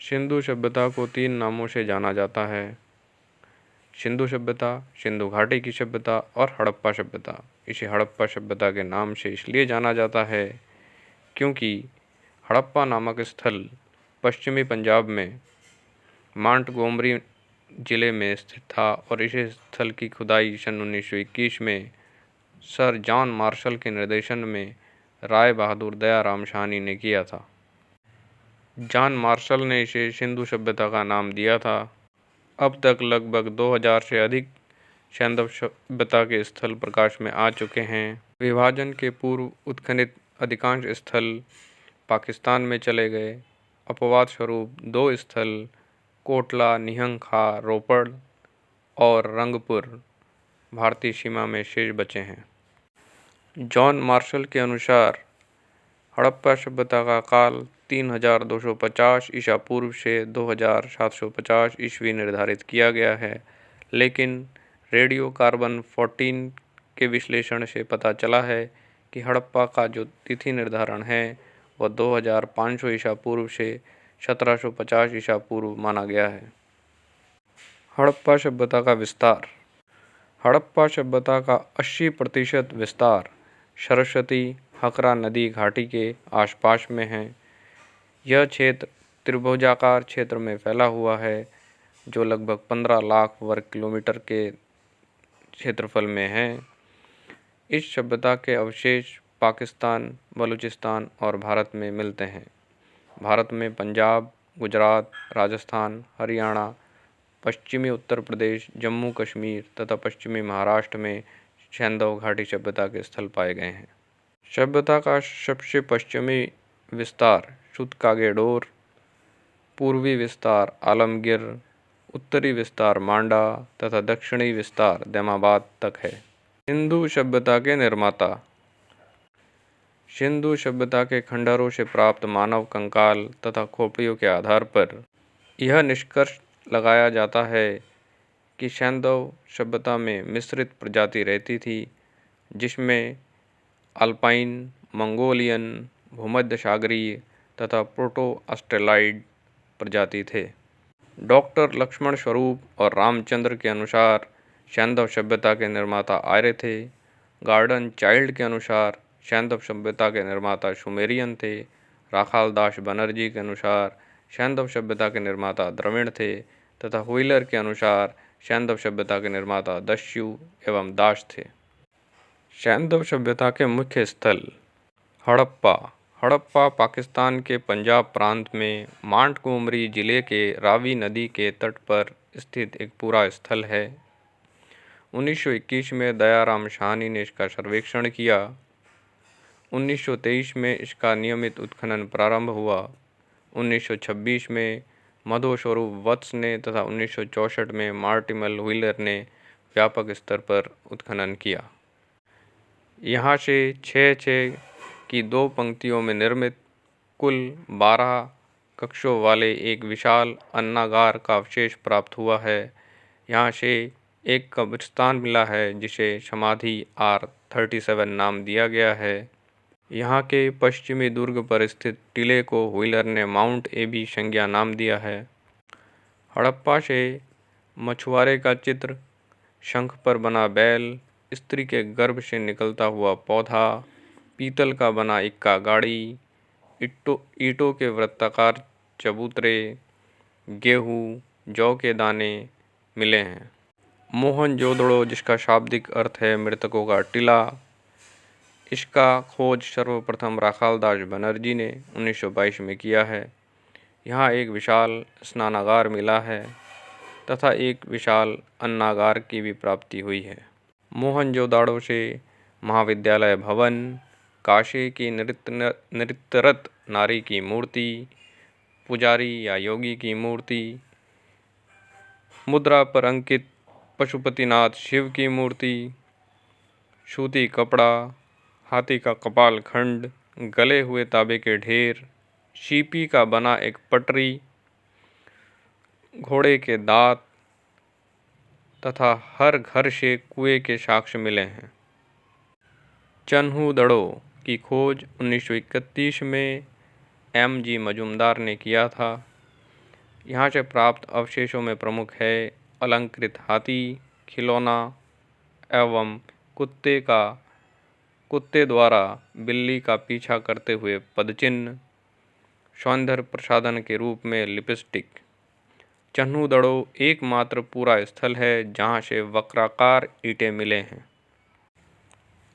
सिंधु सभ्यता को 3 नामों से जाना जाता है: सिंधु सभ्यता, सिंधु घाटी की सभ्यता और हड़प्पा सभ्यता। इसे हड़प्पा सभ्यता के नाम से इसलिए जाना जाता है क्योंकि हड़प्पा नामक स्थल पश्चिमी पंजाब में मांटगोमरी जिले में स्थित था और इस स्थल की खुदाई सन 1921 में सर जॉन मार्शल के निर्देशन में राय बहादुर दयाराम साहनी ने किया था। जॉन मार्शल ने इसे सिंधु सभ्यता का नाम दिया था। अब तक लगभग 2000 से अधिक सिंधु सभ्यता के स्थल प्रकाश में आ चुके हैं। विभाजन के पूर्व उत्खनित अधिकांश स्थल पाकिस्तान में चले गए। अपवाद स्वरूप 2 स्थल कोटला, निहंग खा, रोपड़ और रंगपुर भारतीय सीमा में शेष बचे हैं। जॉन मार्शल के अनुसार हड़प्पा सभ्यता का काल 3250 ईसा पूर्व से 2750 ईस्वी निर्धारित किया गया है, लेकिन रेडियो कार्बन 14 के विश्लेषण से पता चला है कि हड़प्पा का जो तिथि निर्धारण है वह 2500 ईसा पूर्व से 1750 ईसा पूर्व माना गया है। हड़प्पा सभ्यता का विस्तार। हड़प्पा सभ्यता का 80% विस्तार सरस्वती हकरा नदी घाटी के आसपास में है। यह क्षेत्र त्रिभुजाकार क्षेत्र में फैला हुआ है जो लगभग 15 लाख वर्ग किलोमीटर के क्षेत्रफल में है। इस सभ्यता के अवशेष पाकिस्तान, बलूचिस्तान और भारत में मिलते हैं। भारत में पंजाब, गुजरात, राजस्थान, हरियाणा, पश्चिमी उत्तर प्रदेश, जम्मू कश्मीर तथा पश्चिमी महाराष्ट्र में सिंधु घाटी सभ्यता के स्थल पाए गए हैं। सभ्यता का सबसे पश्चिमी विस्तार सूतकागेडोर, पूर्वी विस्तार आलमगीर, उत्तरी विस्तार मांडा तथा दक्षिणी विस्तार दैमाबाद तक है। सिंधु सभ्यता के निर्माता। सिंधु सभ्यता के खंडहरों से प्राप्त मानव कंकाल तथा खोपड़ियों के आधार पर यह निष्कर्ष लगाया जाता है कि सिंधु सभ्यता में मिश्रित प्रजाति रहती थी, जिसमें अल्पाइन, मंगोलियन, भूमध्य सागरीय तथा प्रोटो ऑस्ट्रेलॉइड प्रजाति थे। डॉक्टर लक्ष्मण स्वरूप और रामचंद्र के अनुसार सिंधु सभ्यता के निर्माता आर्य थे। गॉर्डन चाइल्ड के अनुसार सिंधु सभ्यता के निर्माता सुमेरियन थे। राखाल दास बनर्जी के अनुसार सिंधु सभ्यता के निर्माता द्रविड़ थे तथा व्हीलर के अनुसार सिंधु सभ्यता के निर्माता दस्यु एवं दास थे। सिंधु सभ्यता के मुख्य स्थल। हड़प्पा। हड़प्पा पाकिस्तान के पंजाब प्रांत में मांटगोमरी जिले के रावी नदी के तट पर स्थित एक पूरा स्थल है। 1921 में दयाराम साहनी ने इसका सर्वेक्षण किया। 1923 में इसका नियमित उत्खनन प्रारंभ हुआ। 1926 में मधोस्वरूप वत्स ने तथा 1964 में मार्टिमल व्हीलर ने व्यापक स्तर पर उत्खनन किया। यहाँ से 6-6 की 2 पंक्तियों में निर्मित कुल 12 कक्षों वाले एक विशाल अन्नागार का अवशेष प्राप्त हुआ है। यहाँ से एक कब्रिस्तान मिला है जिसे समाधि R37 नाम दिया गया है। यहाँ के पश्चिमी दुर्ग पर स्थित टीले को व्हीलर ने माउंट एबी संज्ञा नाम दिया है। हड़प्पा से मछुआरे का चित्र, शंख पर बना बैल, स्त्री के गर्भ से निकलता हुआ पौधा, पीतल का बना इक्का गाड़ी, ईंटों के वृत्ताकार चबूतरे, गेहूँ, जौ के दाने मिले हैं। मोहनजोदड़ो, जिसका शाब्दिक अर्थ है मृतकों का टीला, इसका खोज सर्वप्रथम राखाल दास बनर्जी ने 1922 में किया है। यहाँ एक विशाल स्नानागार मिला है तथा एक विशाल अन्नागार की भी प्राप्ति हुई है। मोहनजोदड़ो से महाविद्यालय भवन, काशी की नृत्यरत नारी की मूर्ति, पुजारी या योगी की मूर्ति, मुद्रा पर अंकित पशुपतिनाथ शिव की मूर्ति, सूती कपड़ा, हाथी का कपाल खंड, गले हुए तांबे के ढेर, सीपी का बना एक पटरी, घोड़े के दांत तथा हर घर से कुएं के साक्ष्य मिले हैं। चन्हू-दड़ो की खोज 1931 में M.G. मजूमदार ने किया था। यहाँ से प्राप्त अवशेषों में प्रमुख है अलंकृत हाथी, खिलौना एवं कुत्ते द्वारा बिल्ली का पीछा करते हुए पदचिन्ह, सौंदर्य प्रसाधन के रूप में लिपस्टिक। चन्हूदड़ो एकमात्र पूरा स्थल है जहाँ से वक्राकार ईंटें मिले हैं।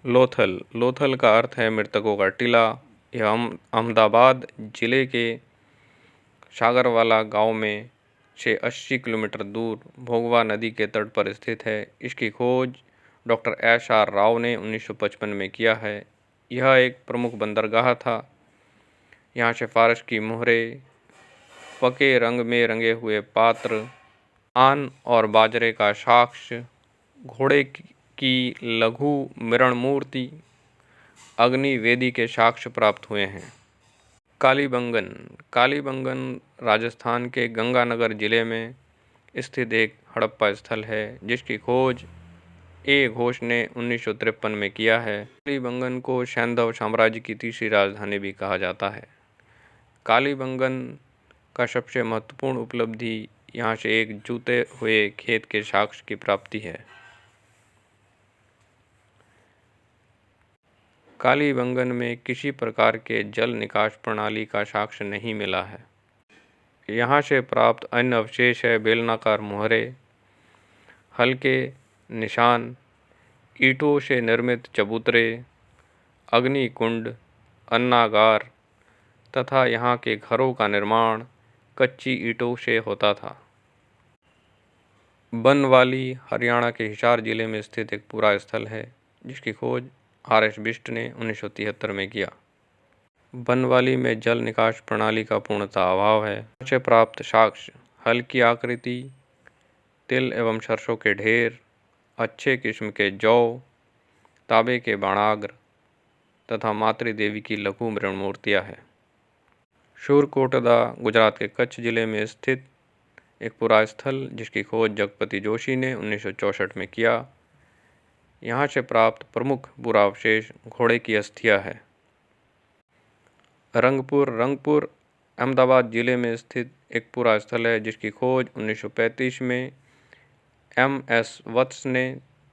लोथल का अर्थ है मृतकों का टीला। यह अहमदाबाद जिले के सागरवाला गांव में से 80 किलोमीटर दूर भोगवा नदी के तट पर स्थित है। इसकी खोज डॉक्टर SR राव ने 1955 में किया है। यह एक प्रमुख बंदरगाह था। यहाँ से फारस की मोहरें, पके रंग में रंगे हुए पात्र, आन और बाजरे का साक्ष्य, घोड़े की लघु मृण मूर्ति, अग्नि वेदी के साक्ष्य प्राप्त हुए हैं। कालीबंगन राजस्थान के गंगानगर जिले में स्थित एक हड़प्पा स्थल है जिसकी खोज ए घोष ने 1953 में किया है। कालीबंगन को सैंधव साम्राज्य की तीसरी राजधानी भी कहा जाता है। कालीबंगन का सबसे महत्वपूर्ण उपलब्धि यहाँ से एक जूते हुए खेत के साक्ष्य की प्राप्ति है। कालीबंगन में किसी प्रकार के जल निकास प्रणाली का साक्ष्य नहीं मिला है। यहाँ से प्राप्त अन्य अवशेष है बेलनाकार मोहरें, हल्के निशान, ईंटों से निर्मित चबूतरे, अग्निकुंड, अन्नागार तथा यहाँ के घरों का निर्माण कच्ची ईंटों से होता था। बनवाली हरियाणा के हिसार जिले में स्थित एक पूरा स्थल है जिसकी खोज RS बिष्ट ने 1973 में किया। बनवाली में जल निकास प्रणाली का पूर्णतः अभाव है। से प्राप्त साक्ष्य हल्की आकृति, तिल एवं सरसों के ढेर, अच्छे किस्म के जौ, तांबे के बाणाग्र तथा मातृ देवी की लघु मृण मूर्तियाँ हैं। सूरकोटदा गुजरात के कच्छ जिले में स्थित एक पुरा स्थल जिसकी खोज जगपति जोशी ने 1964 में किया। यहाँ से प्राप्त प्रमुख पुरावशेष घोड़े की अस्थियाँ है। रंगपुर अहमदाबाद जिले में स्थित एक पूरा स्थल है जिसकी खोज 1935 में MS वत्स ने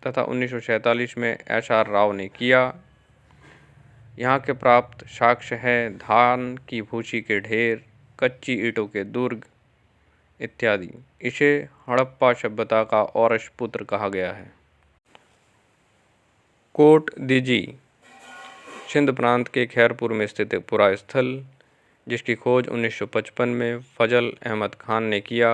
तथा 1947 में SR राव ने किया। यहाँ के प्राप्त साक्ष्य है धान की भूसी के ढेर, कच्ची ईंटों के दुर्ग इत्यादि। इसे हड़प्पा सभ्यता का औरस पुत्र कहा गया है। कोट दीजी सिंध प्रांत के खैरपुर में स्थित एक पुरा स्थल जिसकी खोज 1955 में फजल अहमद खान ने किया।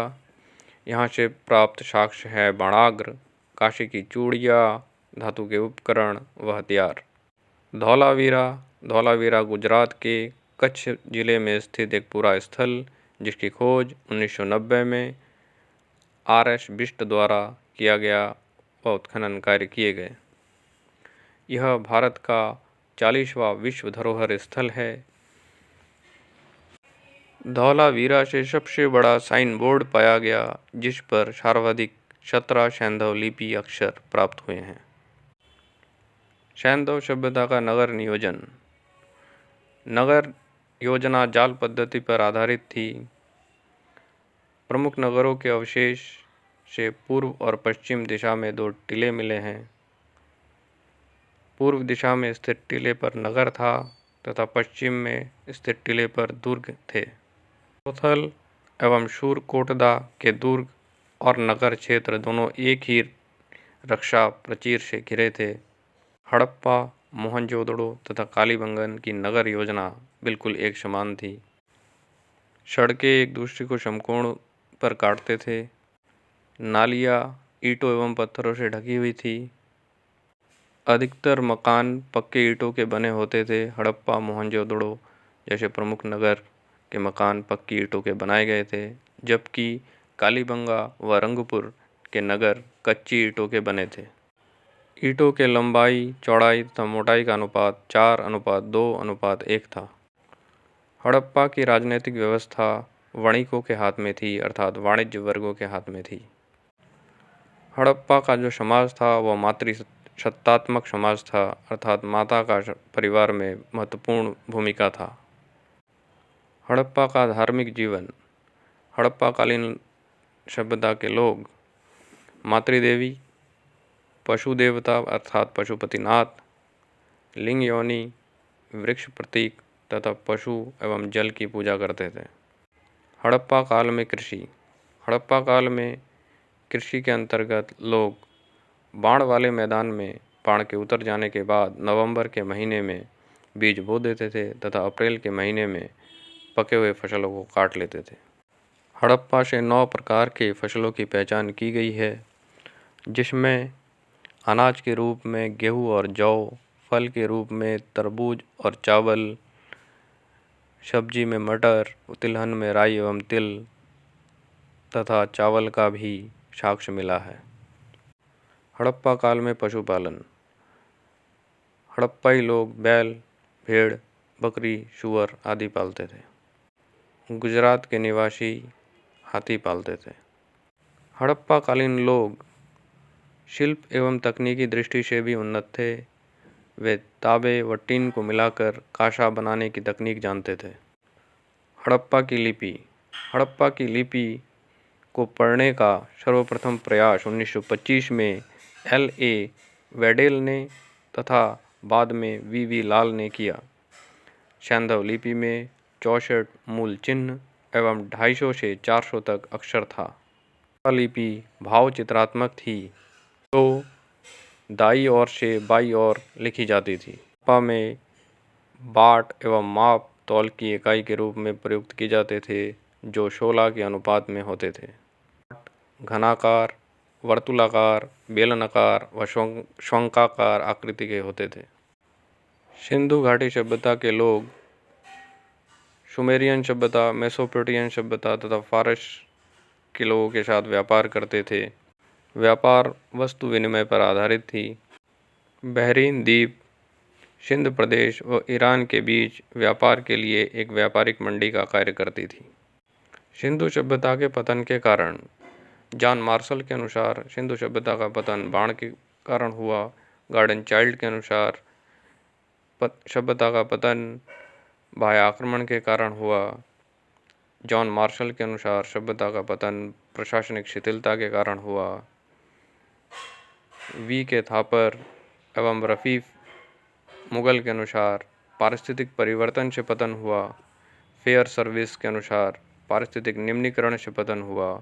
यहाँ से प्राप्त साक्ष्य है बाणाग्र, काशी की चूड़ियाँ, धातु के उपकरण व हथियार। धौलावीरा गुजरात के कच्छ जिले में स्थित एक पूरा स्थल जिसकी खोज 1990 में RS बिष्ट द्वारा किया गया व उत्खनन कार्य किए गए। यह भारत का 40वां विश्व धरोहर स्थल है। धौलावीरा से सबसे बड़ा साइन बोर्ड पाया गया जिस पर सर्वाधिक 17 सैंधव लिपि अक्षर प्राप्त हुए हैं। सैंधव सभ्यता का नगर नियोजन। नगर योजना जाल पद्धति पर आधारित थी। प्रमुख नगरों के अवशेष से पूर्व और पश्चिम दिशा में 2 टीले मिले हैं। पूर्व दिशा में स्थित टीले पर नगर था तथा पश्चिम में स्थित टीले पर दुर्ग थे। लोथल एवं सूरकोटदा के दुर्ग और नगर क्षेत्र दोनों एक ही रक्षा प्राचीर से घिरे थे। हड़प्पा, मोहनजोदड़ो तथा कालीबंगन की नगर योजना बिल्कुल एक समान थी। सड़कें एक दूसरे को समकोण पर काटते थे। नालियाँ ईंटों एवं पत्थरों से ढकी हुई थी। अधिकतर मकान पक्के ईंटों के बने होते थे। हड़प्पा, मोहनजोदड़ो जैसे प्रमुख नगर के मकान पक्की ईंटों के बनाए गए थे, जबकि कालीबंगा व रंगपुर के नगर कच्ची ईंटों के बने थे। ईंटों के लंबाई, चौड़ाई तथा मोटाई का अनुपात 4:2:1 था। हड़प्पा की राजनीतिक व्यवस्था वणिकों के हाथ में थी, अर्थात वाणिज्य वर्गों के हाथ में थी। हड़प्पा का जो समाज था वह मातृसत्तात्मक समाज था, अर्थात माता का परिवार में महत्वपूर्ण भूमिका था। हड़प्पा का धार्मिक जीवन। हड़प्पाकालीन सभ्यता के लोग मातृदेवी, पशु देवता अर्थात पशुपतिनाथ, लिंग योनि, वृक्ष प्रतीक तथा पशु एवं जल की पूजा करते थे। हड़प्पा काल में कृषि। हड़प्पा काल में कृषि के अंतर्गत लोग बाढ़ वाले मैदान में बाढ़ के उतर जाने के बाद नवंबर के महीने में बीज बो देते थे तथा अप्रैल के महीने में पके हुए फसलों को काट लेते थे। हड़प्पा से 9 प्रकार के फसलों की पहचान की गई है, जिसमें अनाज के रूप में गेहूं और जौ, फल के रूप में तरबूज और चावल, सब्जी में मटर, तिलहन में राई एवं तिल तथा चावल का भी साक्ष्य मिला है। हड़प्पा काल में पशुपालन। हड़प्पाई लोग बैल, भेड़, बकरी, सूअर आदि पालते थे। गुजरात के निवासी हाथी पालते थे। हड़प्पा कालीन लोग शिल्प एवं तकनीकी दृष्टि से भी उन्नत थे। वे तांबे व टीन को मिलाकर कांसा बनाने की तकनीक जानते थे। हड़प्पा की लिपि। हड़प्पा की लिपि को पढ़ने का सर्वप्रथम प्रयास 1925 में L.A. वेडेल ने तथा बाद में V.V. लाल ने किया। सैंधव लिपि में 64 मूल चिन्ह एवं 250 से 400 तक अक्षर था। लिपि भाव चित्रात्मक थी, तो दाई ओर से बाई ओर लिखी जाती थी। हड़प्पा में बाट एवं माप तौल की इकाई के रूप में प्रयुक्त किए जाते थे, जो 16 के अनुपात में होते थे। घनाकार, वर्तुलाकार, बेलनाकार व शंक्वाकार आकृति के होते थे। सिंधु घाटी सभ्यता के लोग सुमेरियन सभ्यता, मेसोपोटामियन सभ्यता तथा फारस के लोगों के साथ व्यापार करते थे। व्यापार वस्तु विनिमय पर आधारित थी। बहरीन द्वीप, सिंध प्रदेश व ईरान के बीच व्यापार के लिए एक व्यापारिक मंडी का कार्य करती थी। सिंधु सभ्यता के पतन के कारण। जॉन मार्शल के अनुसार सिंधु सभ्यता का पतन बाढ़ के कारण हुआ। गार्डन चाइल्ड के अनुसार सभ्यता का पतन बाह्य आक्रमण के कारण हुआ। जॉन मार्शल के अनुसार सभ्यता का पतन प्रशासनिक शिथिलता के कारण हुआ। वी के थापर एवं रफीफ मुगल के अनुसार पारिस्थितिक परिवर्तन से पतन हुआ। फेयर सर्विस के अनुसार पारिस्थितिक निम्नीकरण से पतन हुआ।